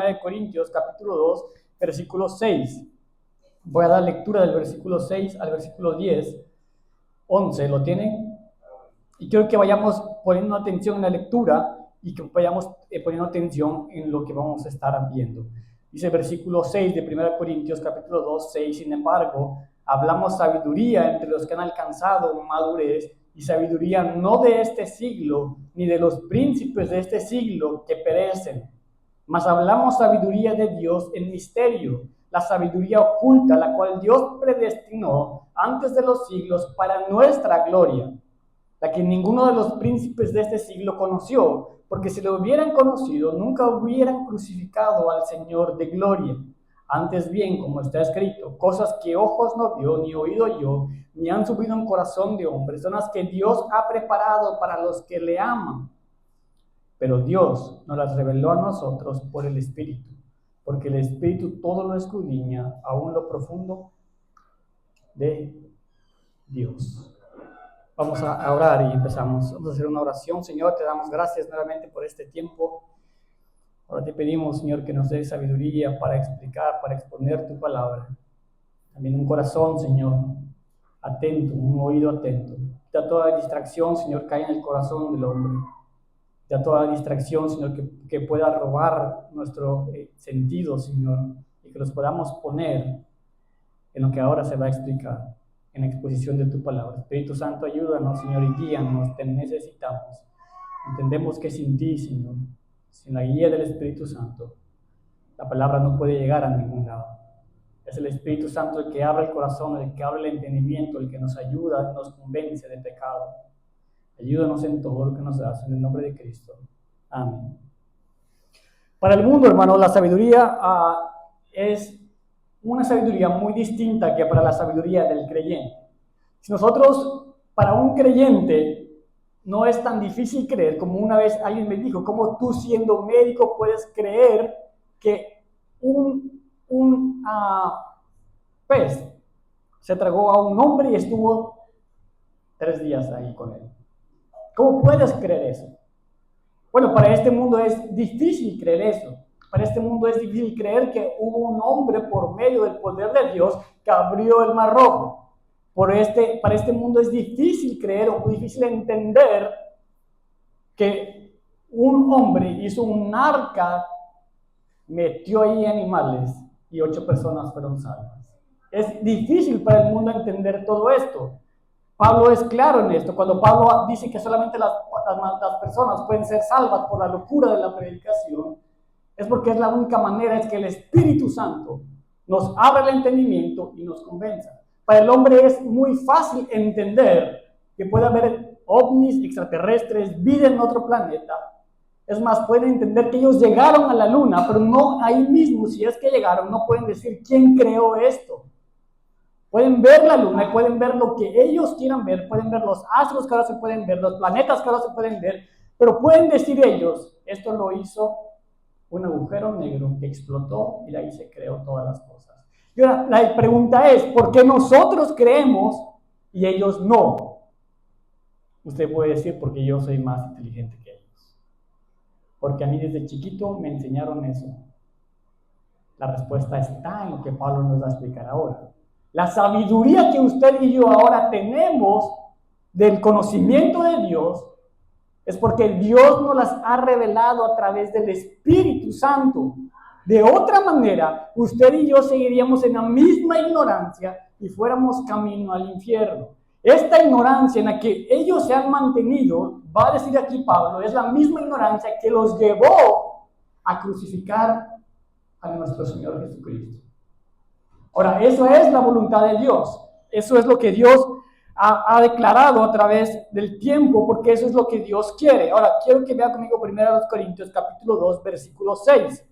de Corintios, capítulo 2, versículo 6. Voy a dar lectura del versículo 6 al versículo 10, 11. ¿Lo tienen? Y quiero que vayamos poniendo atención en la lectura y que vayamos poniendo atención en lo que vamos a estar viendo. Dice el versículo 6 de 1 Corintios, capítulo 2, 6. Sin embargo, hablamos sabiduría entre los que han alcanzado madurez, y sabiduría no de este siglo, ni de los príncipes de este siglo que perecen. Mas hablamos sabiduría de Dios en misterio, la sabiduría oculta, la cual Dios predestinó antes de los siglos para nuestra gloria, la que ninguno de los príncipes de este siglo conoció, porque si lo hubieran conocido, nunca hubieran crucificado al Señor de gloria. Antes bien, como está escrito, cosas que ojos no vio, ni oído yo, ni han subido en corazón de hombre, son las que Dios ha preparado para los que le aman. Pero Dios nos las reveló a nosotros por el Espíritu, porque el Espíritu todo lo escudriña, aún lo profundo de Dios. Vamos a orar y empezamos. Vamos a hacer una oración. Señor, te damos gracias nuevamente por este tiempo. Ahora te pedimos, Señor, que nos des sabiduría para explicar, para exponer tu palabra. También un corazón, Señor, atento, un oído atento. Quita toda distracción, Señor, cae en el corazón del hombre. Quita toda distracción, Señor, que pueda robar nuestro sentido, Señor, y que los podamos poner en lo que ahora se va a explicar, en la exposición de tu palabra. Espíritu Santo, ayúdanos, Señor, y guíanos, te necesitamos. Entendemos que sin ti, Señor, sin la guía del Espíritu Santo, la palabra no puede llegar a ningún lado. Es el Espíritu Santo el que abre el corazón, el que abre el entendimiento, el que nos ayuda, nos convence de pecado. Ayúdanos en todo lo que nos das, en el nombre de Cristo. Amén. Para el mundo, hermano, la sabiduría es una sabiduría muy distinta que para la sabiduría del creyente. Si nosotros, para un creyente, no es tan difícil creer, como una vez alguien me dijo, ¿cómo tú siendo médico puedes creer que un pez se tragó a un hombre y estuvo 3 días ahí con él? ¿Cómo puedes creer eso? Bueno, para este mundo es difícil creer eso. Para este mundo es difícil creer que hubo un hombre por medio del poder de Dios que abrió el Mar Rojo. Para este mundo es difícil creer o difícil entender que un hombre hizo un arca, metió ahí animales y 8 personas fueron salvas. Es difícil para el mundo entender todo esto. Pablo es claro en esto. Cuando Pablo dice que solamente las personas pueden ser salvas por la locura de la predicación, es porque es la única manera, es que el Espíritu Santo nos abra el entendimiento y nos convenza. Para el hombre es muy fácil entender que puede haber ovnis, extraterrestres, vida en otro planeta. Es más, pueden entender que ellos llegaron a la luna, pero no ahí mismo, si es que llegaron, no pueden decir quién creó esto. Pueden ver la luna y pueden ver lo que ellos quieran ver, pueden ver los astros que ahora se pueden ver, los planetas que ahora se pueden ver, pero pueden decir ellos, esto lo hizo un agujero negro que explotó y de ahí se creó todas las cosas. Y ahora la pregunta es, ¿por qué nosotros creemos y ellos no? Usted puede decir, porque yo soy más inteligente que ellos. Porque a mí desde chiquito me enseñaron eso. La respuesta está en lo que Pablo nos va a explicar ahora. La sabiduría que usted y yo ahora tenemos del conocimiento de Dios es porque Dios nos las ha revelado a través del Espíritu Santo. De otra manera, usted y yo seguiríamos en la misma ignorancia y fuéramos camino al infierno. Esta ignorancia en la que ellos se han mantenido, va a decir aquí Pablo, es la misma ignorancia que los llevó a crucificar a nuestro Señor Jesucristo. Ahora, eso es la voluntad de Dios. Eso es lo que Dios ha declarado a través del tiempo, porque eso es lo que Dios quiere. Ahora, quiero que vea conmigo 1 Corintios capítulo 2, versículo 6.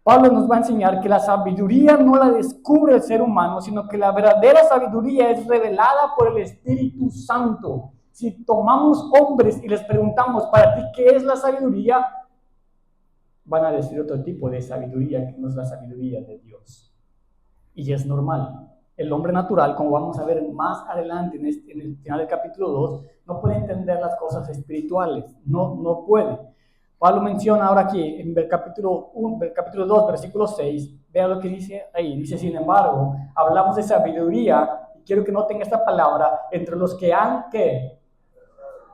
Pablo nos va a enseñar que la sabiduría no la descubre el ser humano, sino que la verdadera sabiduría es revelada por el Espíritu Santo. Si tomamos hombres y les preguntamos, ¿para ti qué es la sabiduría?, van a decir otro tipo de sabiduría que no es la sabiduría de Dios. Y es normal. El hombre natural, como vamos a ver más adelante en el final del capítulo 2, no puede entender las cosas espirituales. No puede. Pablo menciona ahora aquí en el capítulo 2, versículo 6, vea lo que dice ahí, dice, sin embargo, hablamos de sabiduría, y quiero que noten esta palabra, entre los que han, ¿qué?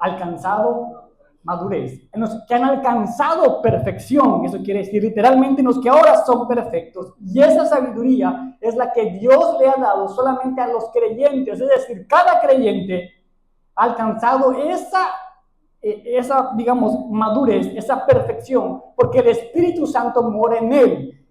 Alcanzado madurez, en los que han alcanzado perfección, eso quiere decir literalmente en los que ahora son perfectos, y esa sabiduría es la que Dios le ha dado solamente a los creyentes, es decir, cada creyente ha alcanzado esa, digamos, madurez, esa perfección, porque el Espíritu Santo mora en él.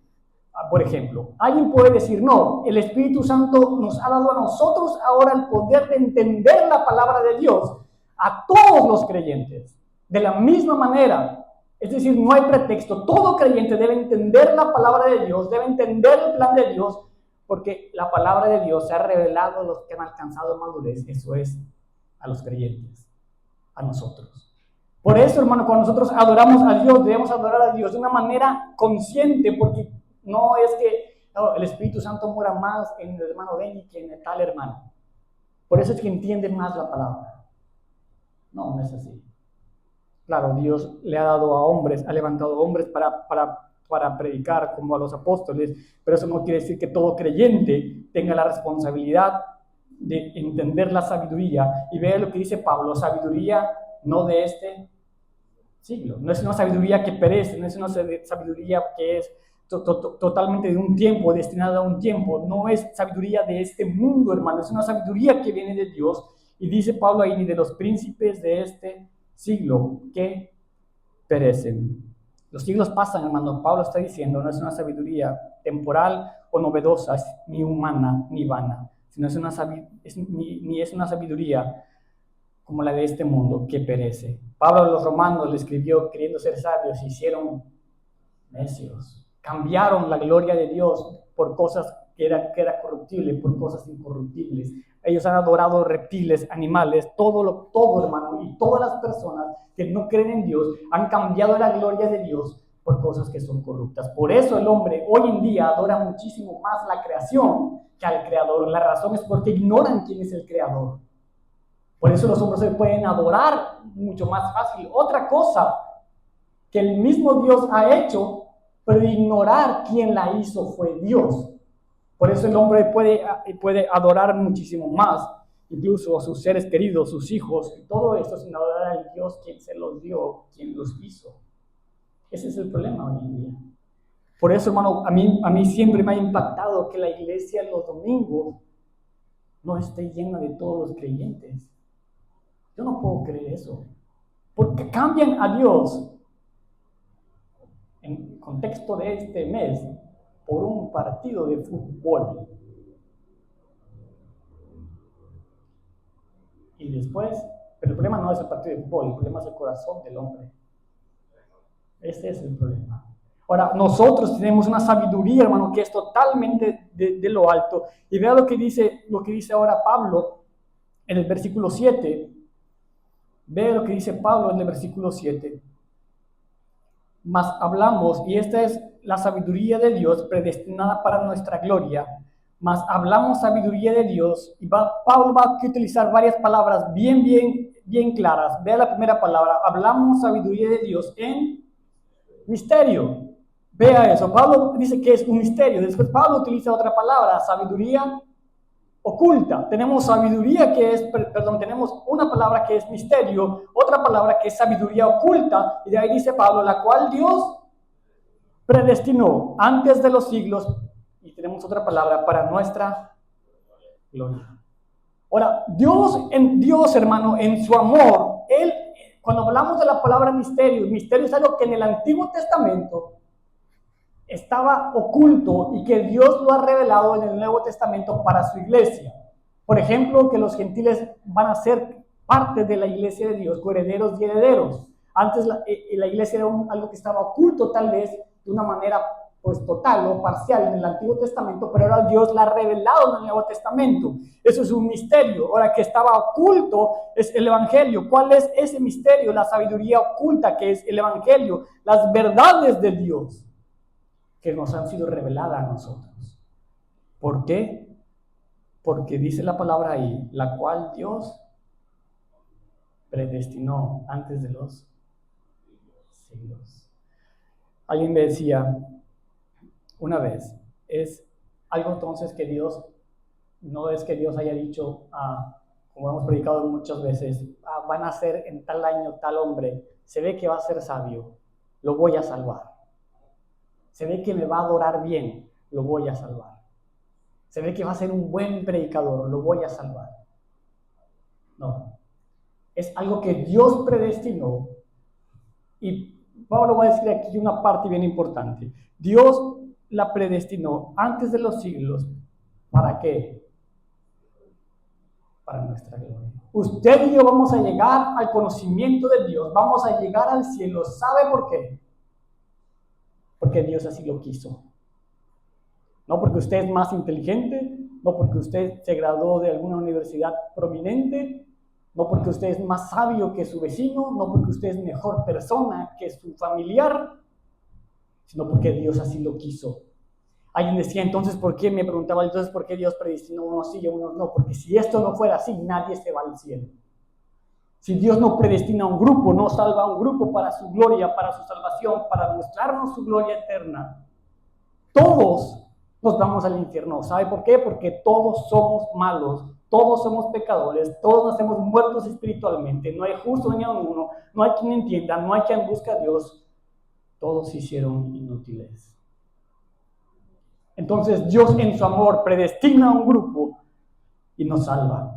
Por ejemplo, alguien puede decir, no, el Espíritu Santo nos ha dado a nosotros ahora el poder de entender la palabra de Dios a todos los creyentes, de la misma manera. Es decir, no hay pretexto, todo creyente debe entender la palabra de Dios, debe entender el plan de Dios, porque la palabra de Dios se ha revelado a los que han alcanzado madurez, eso es, a los creyentes, a nosotros. Por eso, hermano, cuando nosotros adoramos a Dios, debemos adorar a Dios de una manera consciente, porque no es que el Espíritu Santo mora más en el hermano Benny que en el tal hermano. Por eso es que entiende más la palabra. No, no es así. Claro, Dios le ha dado a hombres, ha levantado hombres para predicar como a los apóstoles, pero eso no quiere decir que todo creyente tenga la responsabilidad de entender la sabiduría. Y vea lo que dice Pablo, sabiduría no de este siglo, no es una sabiduría que perece, no es una sabiduría que es totalmente de un tiempo, destinada a un tiempo, no es sabiduría de este mundo, hermano, es una sabiduría que viene de Dios. Y dice Pablo ahí, ni de los príncipes de este siglo que perecen. Los siglos pasan, hermano. Pablo está diciendo, no es una sabiduría temporal o novedosa, ni humana, ni vana, sino ni es una sabiduría como la de este mundo que perece. Pablo a los romanos le escribió queriendo ser sabios, se hicieron necios. Cambiaron la gloria de Dios por cosas que era corruptible, por cosas incorruptibles. Ellos han adorado reptiles, animales, todo, hermano, y todas las personas que no creen en Dios han cambiado la gloria de Dios por cosas que son corruptas. Por eso el hombre hoy en día adora muchísimo más la creación que al Creador. La razón es porque ignoran quién es el Creador. Por eso los hombres se pueden adorar mucho más fácil. Otra cosa que el mismo Dios ha hecho, pero ignorar quién la hizo fue Dios. Por eso el hombre puede adorar muchísimo más, incluso a sus seres queridos, sus hijos, y todo esto sin adorar al Dios quien se los dio, quien los hizo. Ese es el problema hoy en día. Por eso, hermano, a mí siempre me ha impactado que la iglesia los domingos no esté llena de todos los creyentes. Yo no puedo creer eso. Porque cambian a Dios en contexto de este mes por un partido de fútbol. Y después, pero el problema no es el partido de fútbol, el problema es el corazón del hombre. Ese es el problema. Ahora, nosotros tenemos una sabiduría, hermano, que es totalmente de lo alto. Y vea lo que dice ahora Pablo en el versículo 7. Vea lo que dice Pablo en el versículo 7. Mas hablamos, y esta es la sabiduría de Dios predestinada para nuestra gloria, mas hablamos sabiduría de Dios, y Pablo va a utilizar varias palabras bien claras. Vea la primera palabra, hablamos sabiduría de Dios en misterio. Vea eso, Pablo dice que es un misterio, después Pablo utiliza otra palabra, sabiduría oculta. Tenemos sabiduría tenemos una palabra que es misterio, otra palabra que es sabiduría oculta, y de ahí dice Pablo, la cual Dios predestinó antes de los siglos, y tenemos otra palabra para nuestra gloria. Ahora, Dios, hermano, en su amor, cuando hablamos de la palabra misterio es algo que en el Antiguo Testamento estaba oculto y que Dios lo ha revelado en el Nuevo Testamento para su iglesia. Por ejemplo, que los gentiles van a ser parte de la iglesia de Dios, coherederos y herederos. Antes la iglesia era algo que estaba oculto tal vez de una manera pues total o parcial en el Antiguo Testamento, pero ahora Dios la ha revelado en el Nuevo Testamento. Eso es un misterio. Ahora, que estaba oculto es el Evangelio. ¿Cuál es ese misterio? La sabiduría oculta, que es el Evangelio, las verdades de Dios que nos han sido reveladas a nosotros. ¿Por qué? Porque dice la palabra ahí, la cual Dios predestinó antes de los siglos. Alguien me decía una vez, es algo entonces que Dios, no es que Dios haya dicho, como hemos predicado muchas veces, van a ser en tal año tal hombre, se ve que va a ser sabio, lo voy a salvar. Se ve que me va a adorar bien, lo voy a salvar. Se ve que va a ser un buen predicador, lo voy a salvar. No, es algo que Dios predestinó. Y Pablo va a decir aquí una parte bien importante. Dios la predestinó antes de los siglos. ¿Para qué? Para nuestra gloria. Usted y yo vamos a llegar al conocimiento de Dios, vamos a llegar al cielo. ¿Sabe por qué? Porque Dios así lo quiso. No porque usted es más inteligente, no porque usted se graduó de alguna universidad prominente, no porque usted es más sabio que su vecino, no porque usted es mejor persona que su familiar, sino porque Dios así lo quiso. Alguien decía, entonces, ¿por qué? Me preguntaba, entonces, ¿por qué Dios predestinó unos sí y unos no? Porque si esto no fuera así, nadie se va al cielo. Si Dios no predestina a un grupo, no salva a un grupo para su gloria, para su salvación, para mostrarnos su gloria eterna, todos nos vamos al infierno. ¿Sabe por qué? Porque todos somos malos, todos somos pecadores, todos nacemos muertos espiritualmente. No hay justo ni a uno, no hay quien entienda, no hay quien busque a Dios. Todos se hicieron inútiles. Entonces Dios en su amor predestina a un grupo y nos salva.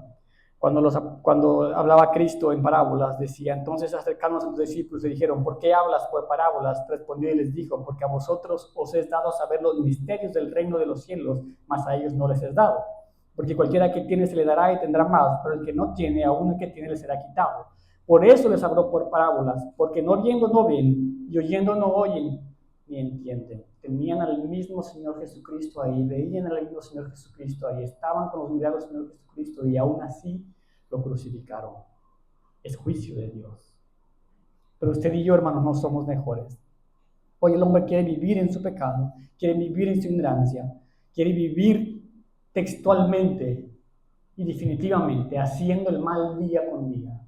Cuando hablaba Cristo en parábolas, decía, entonces acercándose a sus discípulos y dijeron, ¿por qué hablas por parábolas? Respondió y les dijo, porque a vosotros os es dado saber los misterios del reino de los cielos, mas a ellos no les es dado. Porque cualquiera que tiene se le dará y tendrá más, pero el que no tiene, aún el que tiene le será quitado. Por eso les habló por parábolas, porque no viendo no ven, y oyendo no oyen, ni entienden. Tenían al mismo Señor Jesucristo ahí, veían al mismo Señor Jesucristo ahí, estaban con los milagros del Señor Jesucristo y aún así lo crucificaron. Es juicio de Dios. Pero usted y yo, hermanos, no somos mejores. Hoy el hombre quiere vivir en su pecado, quiere vivir en su ignorancia, quiere vivir textualmente y definitivamente haciendo el mal día con día.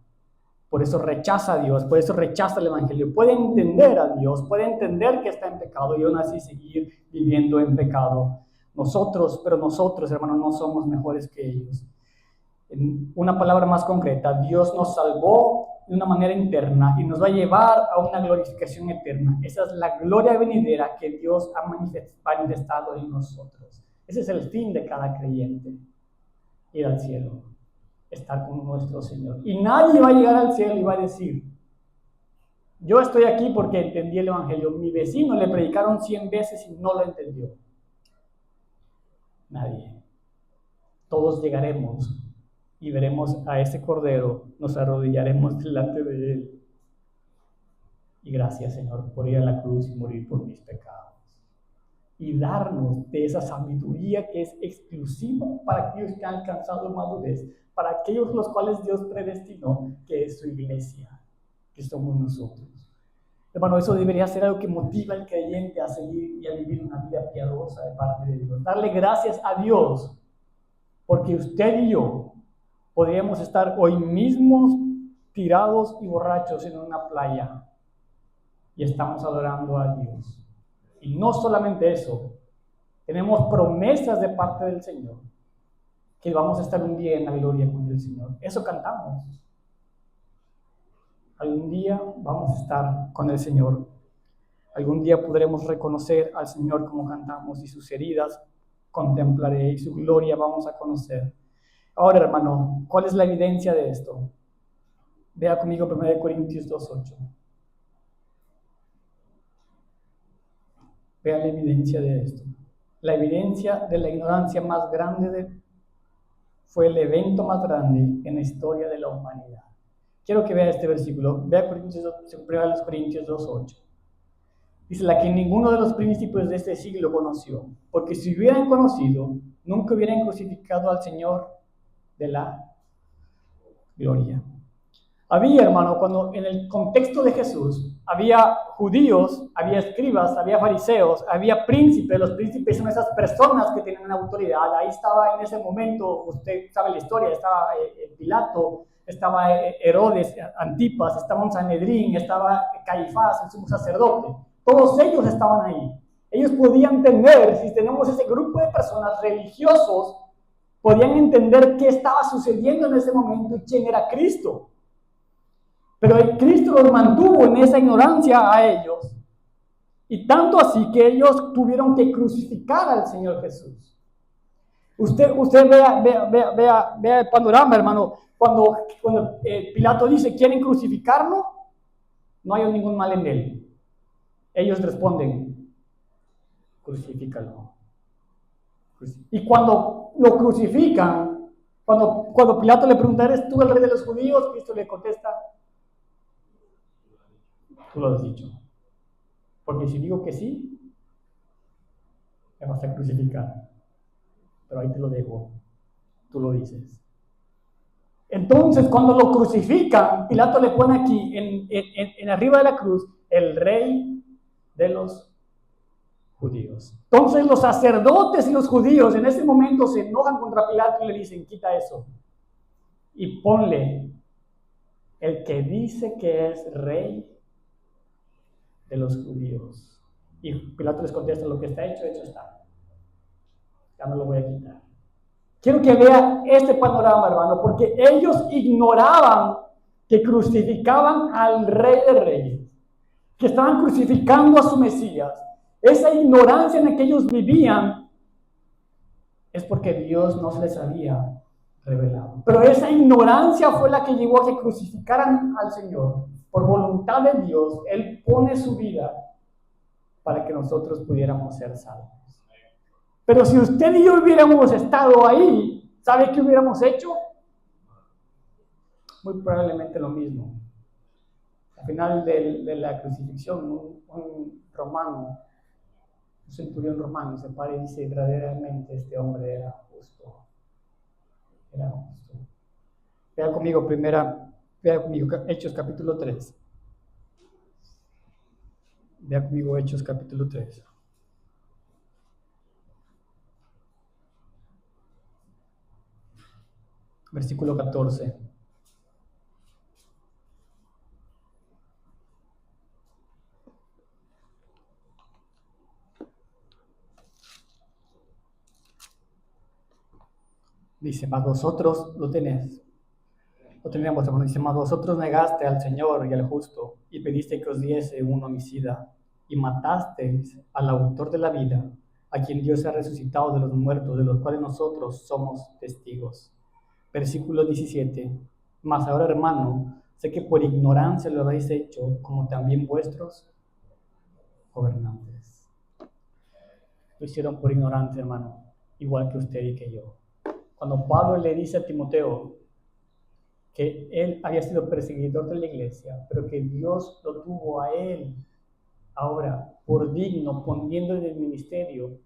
Por eso rechaza a Dios, por eso rechaza el Evangelio. Puede entender a Dios, puede entender que está en pecado y aún así seguir viviendo en pecado. Nosotros, hermanos, no somos mejores que ellos. En una palabra más concreta, Dios nos salvó de una manera interna y nos va a llevar a una glorificación eterna. Esa es la gloria venidera que Dios ha manifestado en nosotros. Ese es el fin de cada creyente, ir al cielo, estar con nuestro Señor. Y nadie va a llegar al cielo y va a decir, yo estoy aquí porque entendí el Evangelio. Mi vecino le predicaron 100 veces y no lo entendió. Nadie. Todos llegaremos y veremos a ese Cordero, nos arrodillaremos delante de Él. Y gracias, Señor, por ir a la cruz y morir por mis pecados. Y darnos de esa sabiduría que es exclusiva para aquellos que han alcanzado madurez, para aquellos los cuales Dios predestinó, que es su iglesia, que somos nosotros. Hermano, eso debería ser algo que motiva al creyente a seguir y a vivir una vida piadosa de parte de Dios. Darle gracias a Dios, porque usted y yo podríamos estar hoy mismos tirados y borrachos en una playa y estamos adorando a Dios. Y no solamente eso, tenemos promesas de parte del Señor, que vamos a estar un día en la gloria con el Señor. Eso cantamos. Algún día vamos a estar con el Señor. Algún día podremos reconocer al Señor como cantamos y sus heridas contemplaré y su gloria vamos a conocer. Ahora, hermano, ¿cuál es la evidencia de esto? Vea conmigo 1 Corintios 2:8. Vea la evidencia de esto. La evidencia de la ignorancia más grande fue el evento más grande en la historia de la humanidad. Quiero que vea este versículo. Vea 1 Corintios 2:8. Dice, la que ninguno de los príncipes de este siglo conoció, porque si hubieran conocido, nunca hubieran crucificado al Señor de la gloria. Había, hermano, cuando en el contexto de Jesús, había judíos, había escribas, había fariseos, había príncipes. Los príncipes son esas personas que tienen autoridad. Ahí estaba en ese momento, usted sabe la historia, estaba Pilato, estaba Herodes, Antipas, estaba un Sanedrín, estaba Caifás, el sumo sacerdote. Todos ellos estaban ahí. Ellos podían entender, si tenemos ese grupo de personas religiosos, podían entender qué estaba sucediendo en ese momento y quién era Cristo. Pero Cristo los mantuvo en esa ignorancia a ellos. Y tanto así que ellos tuvieron que crucificar al Señor Jesús. Usted vea el panorama, hermano. Cuando Pilato dice, ¿quieren crucificarlo? No hay ningún mal en él. Ellos responden, crucifícalo. Y cuando lo crucifican, cuando Pilato le pregunta, ¿eres tú el rey de los judíos? Cristo le contesta, tú lo has dicho. Porque si digo que sí, me vas a crucificar. Pero ahí te lo dejo. Tú lo dices. Entonces, cuando lo crucifican, Pilato le pone aquí, en arriba de la cruz, el rey de los judíos. Entonces, los sacerdotes y los judíos en ese momento se enojan contra Pilato y le dicen, quita eso. Y ponle el que dice que es rey de los judíos. Y Pilato les contesta, lo que está hecho, hecho está. Ya no lo voy a quitar. Quiero que vean este panorama, hermano, porque ellos ignoraban que crucificaban al Rey de Reyes, que estaban crucificando a su Mesías. Esa ignorancia en la que ellos vivían es porque Dios no se les había revelado. Pero esa ignorancia fue la que llevó a que crucificaran al Señor. Por voluntad de Dios, Él pone su vida para que nosotros pudiéramos ser salvos. Pero si usted y yo hubiéramos estado ahí, ¿sabe qué hubiéramos hecho? Muy probablemente lo mismo. Al final de la crucifixión, un romano, un centurión romano, se para y dice, verdaderamente este hombre era justo. Era justo. Vea conmigo Hechos capítulo 3. Vea conmigo Hechos capítulo 3. Versículo 14. Dice, mas vosotros lo tenéis. Lo teníamos, dice, mas vosotros negaste al Señor y al justo, y pediste que os diese un homicida, y matasteis al autor de la vida, a quien Dios ha resucitado de los muertos, de los cuales nosotros somos testigos. Versículo 17. Mas ahora, hermano, sé que por ignorancia lo habéis hecho, como también vuestros gobernantes. Lo hicieron por ignorancia, hermano, igual que usted y que yo. Cuando Pablo le dice a Timoteo que él había sido perseguidor de la iglesia, pero que Dios lo tuvo a él ahora por digno, poniéndole en el ministerio,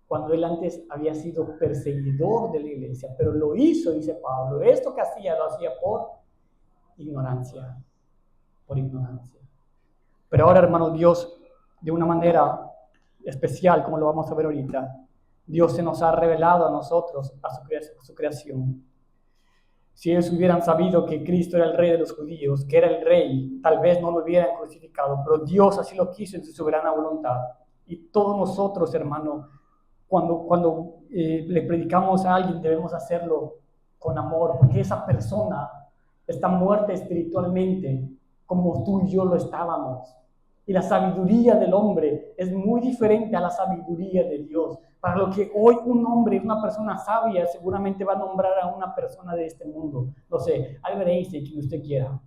cuando él antes había sido perseguidor de la iglesia, pero lo hizo, dice Pablo, esto que hacía, lo hacía por ignorancia, Pero ahora, hermano, Dios, de una manera especial, como lo vamos a ver ahorita, Dios se nos ha revelado a nosotros, a su creación. Si ellos hubieran sabido que Cristo era el rey de los judíos, que era el rey, tal vez no lo hubieran crucificado, pero Dios así lo quiso en su soberana voluntad. Y todos nosotros, hermano, cuando le predicamos a alguien, debemos hacerlo con amor, porque esa persona está muerta espiritualmente, como tú y yo lo estábamos. Y la sabiduría del hombre es muy diferente a la sabiduría de Dios. Para lo que hoy un hombre, una persona sabia, seguramente va a nombrar a una persona de este mundo. No sé, Albert Einstein, quien usted quiera.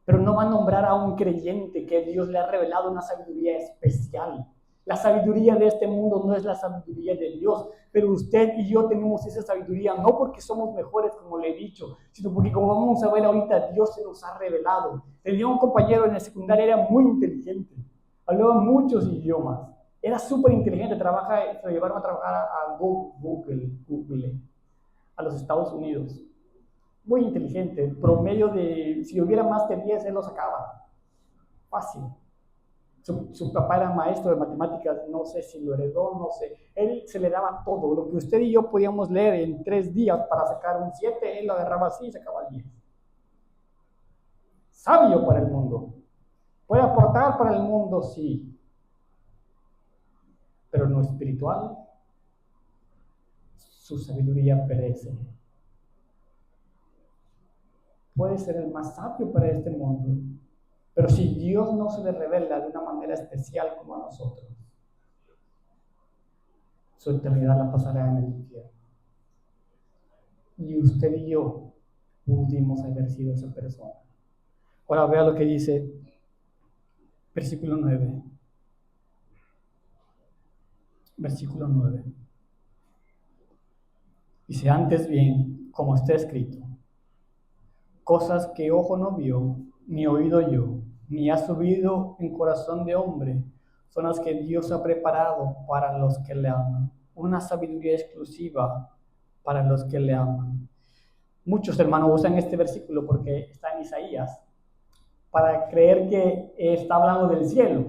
Pero no va a nombrar a un creyente que Dios le ha revelado una sabiduría especial. La sabiduría de este mundo no es la sabiduría de Dios, pero usted y yo tenemos esa sabiduría no porque somos mejores, como le he dicho, sino porque, como vamos a ver ahorita, Dios se nos ha revelado. Tenía un compañero en la secundaria, era muy inteligente, hablaba muchos idiomas, era súper inteligente, lo llevaron a trabajar a Google, a los Estados Unidos. Muy inteligente, promedio de, si hubiera más de 10, él lo sacaba. Fácil. Su papá era maestro de matemáticas, no sé si lo heredó, no sé. Él se le daba todo. Lo que usted y yo podíamos leer en 3 días para sacar un 7, él lo agarraba así y sacaba el 10. sabio para el mundo. Puede aportar para el mundo, sí. Pero no espiritual, su sabiduría perece. Puede ser el más sabio para este mundo, pero si Dios no se le revela de una manera especial como a nosotros, su eternidad la pasará en el infierno. Y usted y yo pudimos haber sido esa persona. Ahora vea lo que dice versículo 9. Versículo 9. Dice, antes bien, como está escrito, cosas que ojo no vio, ni oído yo, ni ha subido en corazón de hombre, son las que Dios ha preparado para los que le aman. Una sabiduría exclusiva para los que le aman. Muchos hermanos usan este versículo porque está en Isaías, para creer que está hablando del cielo,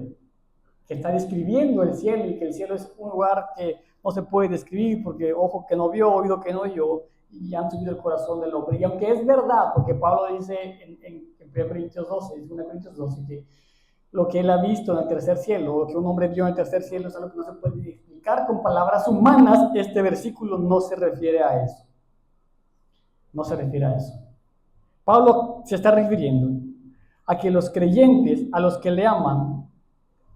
que está describiendo el cielo y que el cielo es un lugar que no se puede describir porque ojo que no vio, oído que no oyó, y han subido el corazón del hombre. Y aunque es verdad, porque Pablo dice en 1 Corintios 12, que lo que él ha visto en el tercer cielo, lo que un hombre vio en el tercer cielo es algo que no se puede explicar con palabras humanas, este versículo no se refiere a eso. No se refiere a eso. Pablo se está refiriendo a que los creyentes, a los que le aman,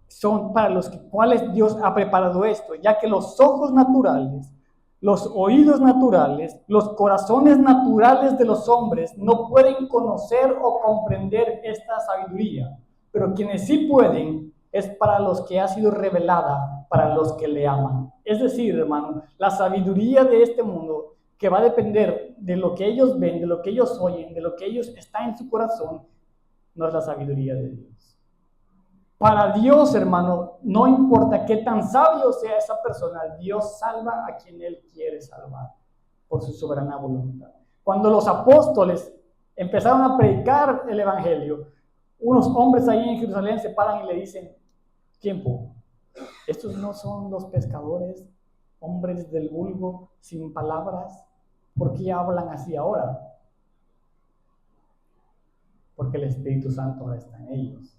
son para los cuales Dios ha preparado esto, ya que los ojos naturales, los oídos naturales, los corazones naturales de los hombres no pueden conocer o comprender esta sabiduría, pero quienes sí pueden es para los que ha sido revelada, para los que le aman. Es decir, hermano, la sabiduría de este mundo, que va a depender de lo que ellos ven, de lo que ellos oyen, de lo que ellos está en su corazón, no es la sabiduría de Dios. Para Dios, hermano, no importa qué tan sabio sea esa persona, Dios salva a quien Él quiere salvar por su soberana voluntad. Cuando los apóstoles empezaron a predicar el evangelio, unos hombres ahí en Jerusalén se paran y le dicen, tiempo, estos no son los pescadores, hombres del vulgo, sin palabras, ¿por qué hablan así ahora? Porque el Espíritu Santo ahora está en ellos.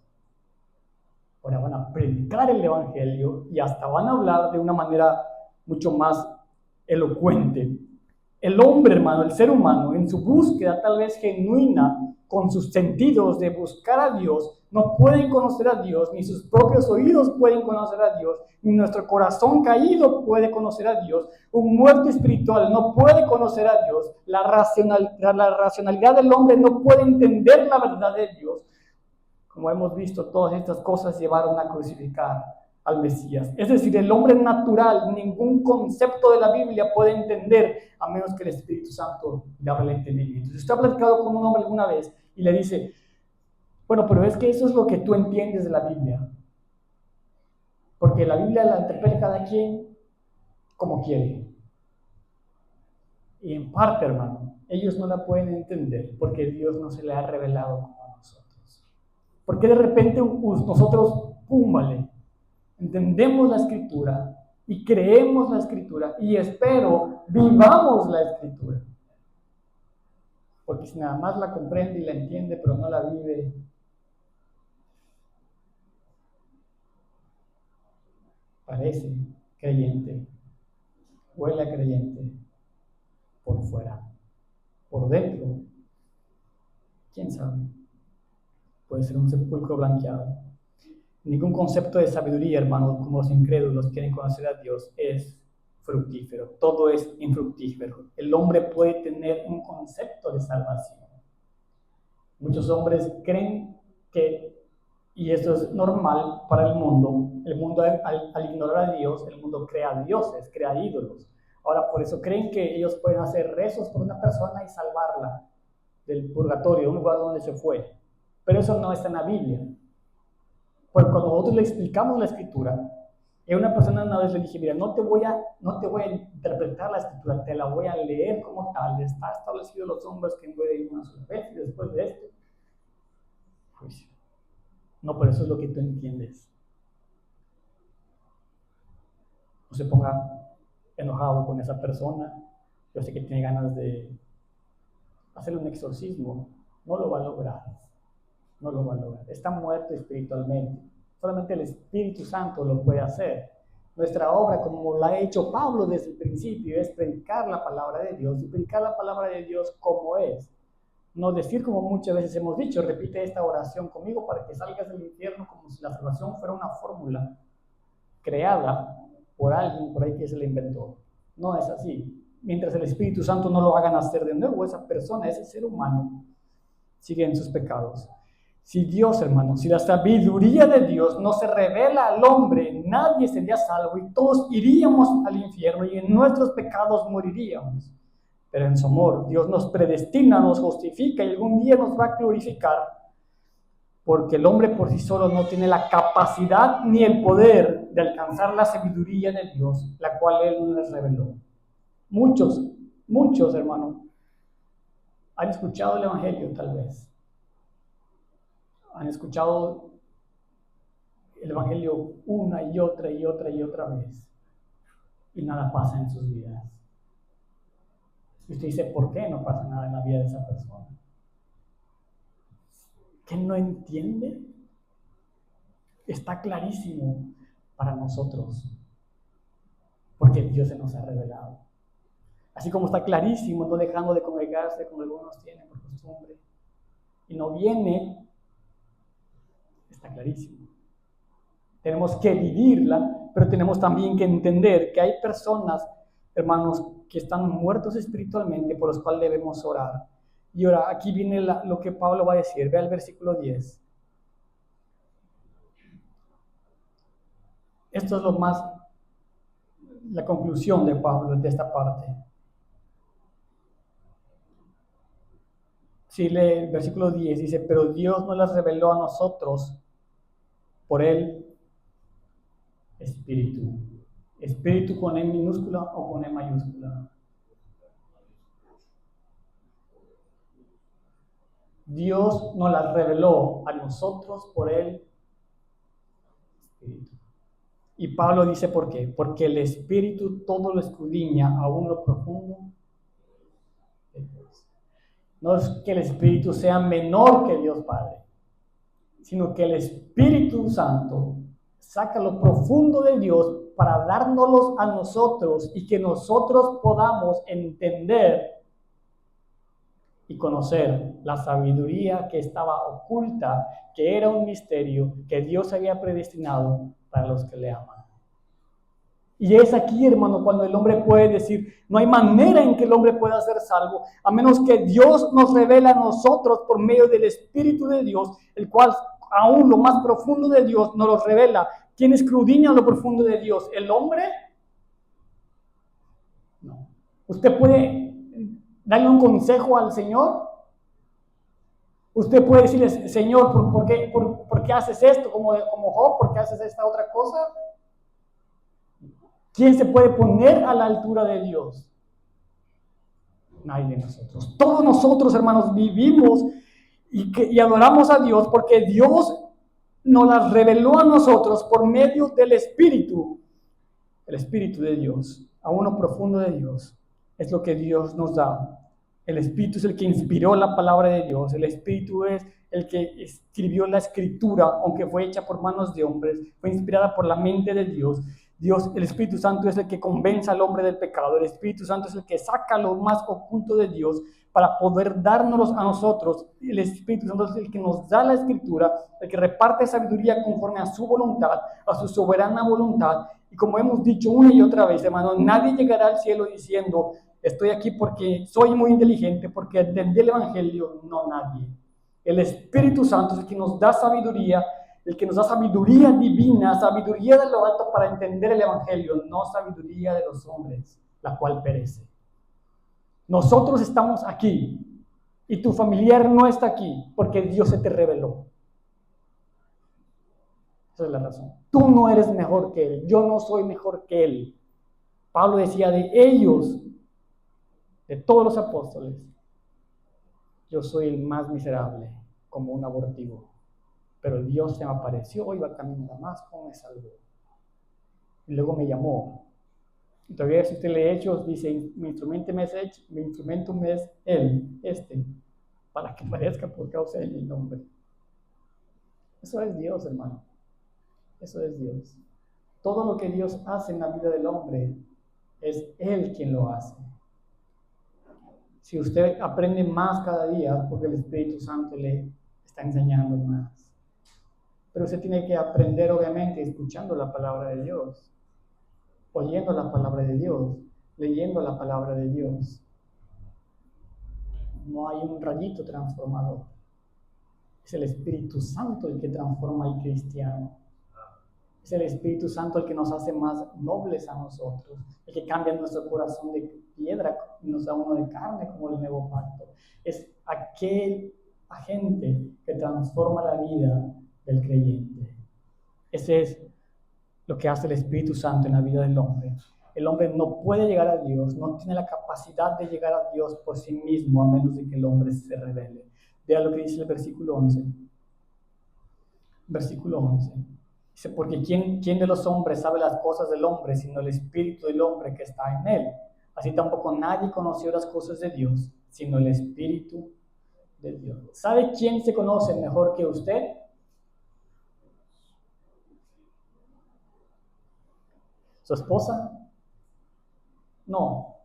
Ahora van a predicar el evangelio y hasta van a hablar de una manera mucho más elocuente. El hombre, hermano, el ser humano, en su búsqueda tal vez genuina, con sus sentidos de buscar a Dios, no pueden conocer a Dios, ni sus propios oídos pueden conocer a Dios, ni nuestro corazón caído puede conocer a Dios. Un muerto espiritual no puede conocer a Dios. La racionalidad del hombre no puede entender la verdad de Dios. Como hemos visto, todas estas cosas llevaron a crucificar al Mesías. Es decir, el hombre natural, ningún concepto de la Biblia puede entender a menos que el Espíritu Santo le abra el entendimiento. Si usted ha platicado con un hombre alguna vez y le dice, bueno, pero es que eso es lo que tú entiendes de la Biblia. Porque la Biblia la interpreta cada quien como quiere. Y en parte, hermano, ellos no la pueden entender porque Dios no se le ha revelado como a nosotros. Porque de repente nosotros, pum, vale, entendemos la Escritura y creemos la Escritura y espero vivamos la Escritura. Porque si nada más la comprende y la entiende pero no la vive, parece creyente, huele a creyente por fuera, por dentro, quién sabe, puede ser un sepulcro blanqueado. Ningún concepto de sabiduría, hermano, como los incrédulos quieren conocer a Dios, es fructífero. Todo es infructífero. El hombre puede tener un concepto de salvación. Muchos hombres creen que, y esto es normal para el mundo al ignorar a Dios, el mundo crea dioses, crea ídolos. Ahora, por eso creen que ellos pueden hacer rezos por una persona y salvarla del purgatorio, un lugar donde se fue. Pero eso no está en la Biblia. Porque cuando nosotros le explicamos la Escritura, a una persona una vez le dije, mira, no te voy a interpretar la Escritura, te la voy a leer como tal. Está establecido los hombres que mueren una sola vez y después de esto, juicio. No, pero eso es lo que tú entiendes. No se ponga enojado con esa persona. Yo sé que tiene ganas de hacerle un exorcismo. No lo va a lograr. no lo va a lograr. Está muerto espiritualmente. Solamente el Espíritu Santo lo puede hacer. Nuestra obra, como la ha hecho Pablo desde el principio, es predicar la palabra de Dios y predicar la palabra de Dios como es. No decir como muchas veces hemos dicho, repite esta oración conmigo para que salgas del infierno, como si la salvación fuera una fórmula creada por alguien por ahí que se la inventó. No es así. Mientras el Espíritu Santo no lo haga nacer de nuevo, esa persona, ese ser humano, sigue en sus pecados. Si Dios, hermano, si la sabiduría de Dios no se revela al hombre, nadie sería salvo y todos iríamos al infierno y en nuestros pecados moriríamos. Pero en su amor, Dios nos predestina, nos justifica y algún día nos va a glorificar, porque el hombre por sí solo no tiene la capacidad ni el poder de alcanzar la sabiduría de Dios, la cual Él nos reveló. Muchos, hermano, han escuchado el Evangelio tal vez. Han escuchado el Evangelio una y otra y otra y otra vez. Y nada pasa en sus vidas. Y usted dice, ¿por qué no pasa nada en la vida de esa persona? ¿Qué no entiende? Está clarísimo para nosotros. Porque Dios se nos ha revelado. Así como está clarísimo no dejando de congregarse como algunos tienen por costumbre. Y no viene, está clarísimo. Tenemos que vivirla, pero tenemos también que entender que hay personas, hermanos, que están muertos espiritualmente por los cuales debemos orar. Y ahora aquí viene lo que Pablo va a decir. Ve al versículo 10. Esto es la conclusión de Pablo de esta parte. Si lee el versículo 10, dice, pero Dios no las reveló a nosotros por el Espíritu. Espíritu con E minúscula o con E mayúscula. Dios nos las reveló a nosotros por el Espíritu. Y Pablo dice ¿por qué? Porque el Espíritu todo lo escudriña aún lo profundo de Dios. No es que el Espíritu sea menor que Dios Padre, sino que el Espíritu Santo saca lo profundo de Dios para dárnoslos a nosotros y que nosotros podamos entender y conocer la sabiduría que estaba oculta, que era un misterio que Dios había predestinado para los que le aman. Y es aquí, hermano, cuando el hombre puede decir, no hay manera en que el hombre pueda ser salvo, a menos que Dios nos revele a nosotros por medio del Espíritu de Dios, el cual aún lo más profundo de Dios nos lo revela. ¿Quién escudriña lo profundo de Dios? ¿El hombre? No. ¿Usted puede darle un consejo al Señor? Usted puede decirle, Señor, ¿por qué haces esto? Como Job, ¿por qué haces esta otra cosa? ¿Quién se puede poner a la altura de Dios? Nadie de nosotros. Todos nosotros, hermanos, vivimos y adoramos a Dios porque Dios nos las reveló a nosotros por medio del Espíritu. El Espíritu de Dios, a uno profundo de Dios, es lo que Dios nos da. El Espíritu es el que inspiró la palabra de Dios. El Espíritu es el que escribió la Escritura, aunque fue hecha por manos de hombres, fue inspirada por la mente de Dios. El Espíritu Santo es el que convence al hombre del pecado. El Espíritu Santo es el que saca lo más oculto de Dios para poder dárnoslos a nosotros. El Espíritu Santo es el que nos da la Escritura, el que reparte sabiduría conforme a su voluntad, a su soberana voluntad. Y como hemos dicho una y otra vez, hermano, nadie llegará al cielo diciendo, estoy aquí porque soy muy inteligente, porque entendí el Evangelio. No, nadie. El Espíritu Santo es el que nos da sabiduría, el que nos da sabiduría divina, sabiduría de lo alto para entender el Evangelio, no sabiduría de los hombres, la cual perece. Nosotros estamos aquí y tu familiar no está aquí porque Dios se te reveló. Esa es la razón. Tú no eres mejor que él, yo no soy mejor que él. Pablo decía de ellos, de todos los apóstoles, yo soy el más miserable, como un abortivo. Pero Dios se me apareció, iba camino a Damasco, me salvó. Y luego me llamó. Y todavía si usted lee Hechos, dice, mi instrumento me es él, para que parezca por causa de mi nombre. Eso es Dios, hermano. Eso es Dios. Todo lo que Dios hace en la vida del hombre es Él quien lo hace. Si usted aprende más cada día, porque el Espíritu Santo le está enseñando más. Pero usted tiene que aprender, obviamente, escuchando la palabra de Dios, oyendo la palabra de Dios, leyendo la palabra de Dios. No hay un rayito transformador. Es el Espíritu Santo el que transforma al cristiano. Es el Espíritu Santo el que nos hace más nobles a nosotros, el que cambia nuestro corazón de piedra y nos da uno de carne como el nuevo pacto. Es aquel agente que transforma la vida del creyente. Ese es lo que hace el Espíritu Santo en la vida del hombre. El hombre no puede llegar a Dios, no tiene la capacidad de llegar a Dios por sí mismo, a menos de que el hombre se rebele. Vea lo que dice el versículo 11. Versículo 11. Dice, porque ¿quién de los hombres sabe las cosas del hombre, sino el espíritu del hombre que está en él? Así tampoco nadie conoció las cosas de Dios, sino el espíritu de Dios. ¿Sabe quién se conoce mejor que usted? ¿Su esposa? No.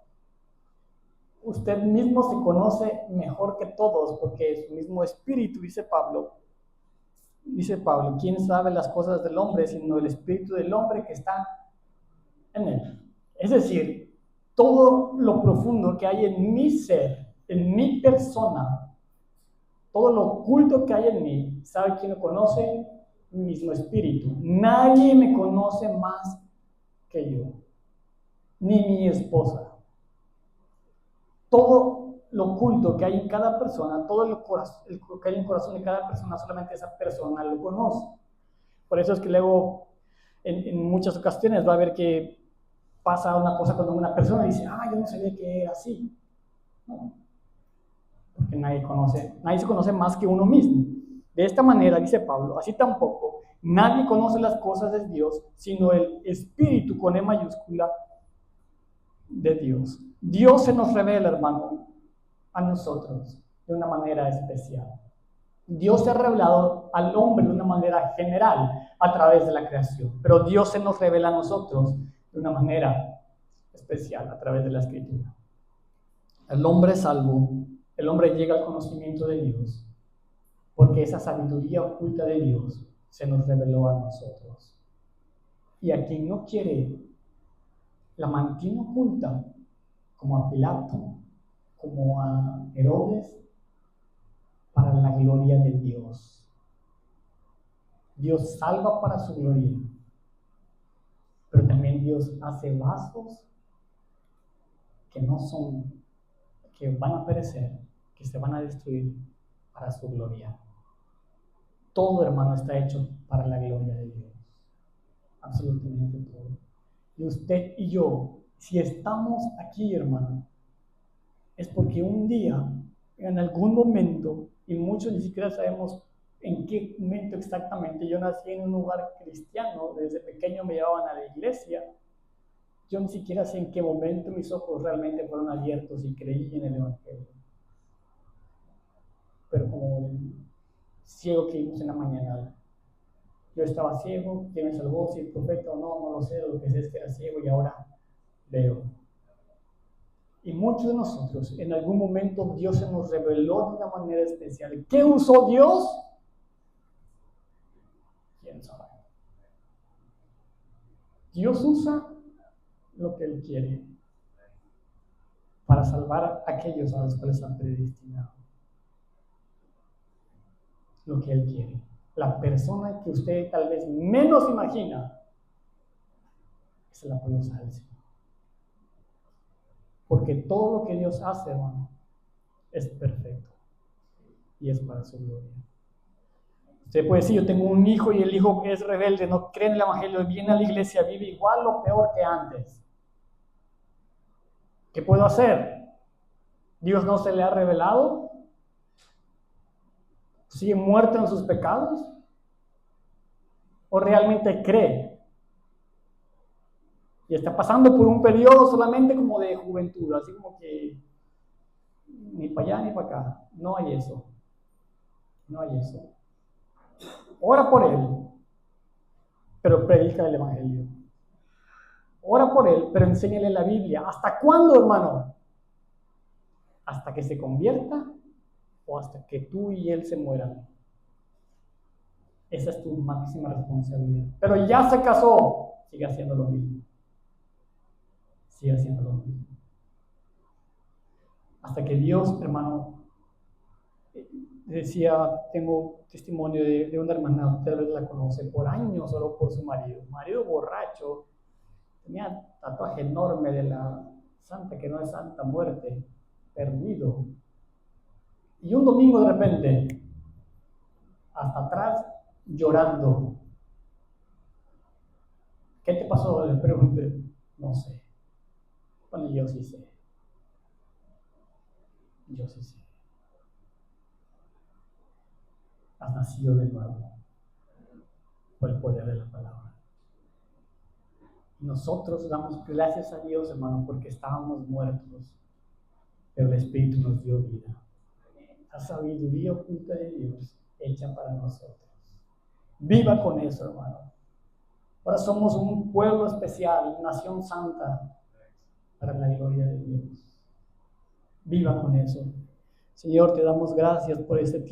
Usted mismo se conoce mejor que todos, porque su mismo espíritu, dice Pablo, ¿quién sabe las cosas del hombre sino el espíritu del hombre que está en él? Es decir, todo lo profundo que hay en mi ser, en mi persona, todo lo oculto que hay en mí, ¿sabe quién lo conoce? Mi mismo espíritu. Nadie me conoce más que yo, ni mi esposa. Todo lo oculto que hay en cada persona, todo lo que hay en el corazón de cada persona, solamente esa persona lo conoce. Por eso es que luego, en muchas ocasiones, va a ver que pasa una cosa cuando una persona dice, yo no sabía que era así. No, porque nadie se conoce más que uno mismo. De esta manera, dice Pablo, así tampoco nadie conoce las cosas de Dios, sino el Espíritu con E mayúscula de Dios. Dios se nos revela, hermano, a nosotros de una manera especial. Dios se ha revelado al hombre de una manera general a través de la creación, pero Dios se nos revela a nosotros de una manera especial a través de la Escritura. El hombre es salvo, el hombre llega al conocimiento de Dios, porque esa sabiduría oculta de Dios se nos reveló a nosotros. Y a quien no quiere, la mantiene oculta, como a Pilato, como a Herodes, para la gloria de Dios. Dios salva para su gloria, pero también Dios hace vasos que no son, que van a perecer, que se van a destruir para su gloria. Todo, hermano, está hecho para la gloria de Dios. Absolutamente todo. Y usted y yo, si estamos aquí, hermano, es porque un día, en algún momento, y muchos ni siquiera sabemos en qué momento exactamente, yo nací en un lugar cristiano, desde pequeño me llevaban a la iglesia, yo ni siquiera sé en qué momento mis ojos realmente fueron abiertos y creí en el Evangelio. Pero como el ciego que vimos en la mañana, yo estaba ciego, ¿quién me salvó? Si el profeta o no, no lo sé, lo que sé es que era ciego y ahora veo. Y muchos de nosotros, en algún momento Dios se nos reveló de una manera especial. ¿Qué usó Dios? ¿Quién sabe? Dios usa lo que Él quiere para salvar a aquellos a los cuales han predestinado. Lo que Él quiere. La persona que usted tal vez menos imagina, se la puede usar el Señor. Porque todo lo que Dios hace, hermano, es perfecto y es para su gloria. Usted puede decir, yo tengo un hijo y el hijo es rebelde, no cree en el Evangelio, viene a la iglesia, vive igual o peor que antes. ¿Qué puedo hacer? ¿Dios no se le ha revelado? ¿Sigue muerto en sus pecados? ¿O realmente cree? Y está pasando por un periodo solamente como de juventud, así como que ni para allá ni para acá. No hay eso. No hay eso. Ora por él, pero predica el Evangelio. Ora por él, pero enséñale la Biblia. ¿Hasta cuándo, hermano? ¿Hasta que se convierta o hasta que tú y él se mueran? Esa es tu máxima responsabilidad. Pero ya se casó, sigue haciendo lo mismo. Sigue haciendo lo mismo. Hasta que Dios, hermano, decía, tengo testimonio de una hermana, usted vez la conoce, por años solo por su marido borracho, tenía tatuaje enorme de la santa que no es santa, muerte, perdido. Y un domingo de repente, hasta atrás, llorando. ¿Qué te pasó? Le pregunté. No sé. Bueno, yo sí sé. Yo sí sé. Has nacido de nuevo por el poder de la palabra. Nosotros damos gracias a Dios, hermano, porque estábamos muertos, pero el Espíritu nos dio vida. La sabiduría oculta de Dios hecha para nosotros. Viva con eso, hermano. Ahora somos un pueblo especial, nación santa, para la gloria de Dios. Viva con eso. Señor, te damos gracias por este tiempo.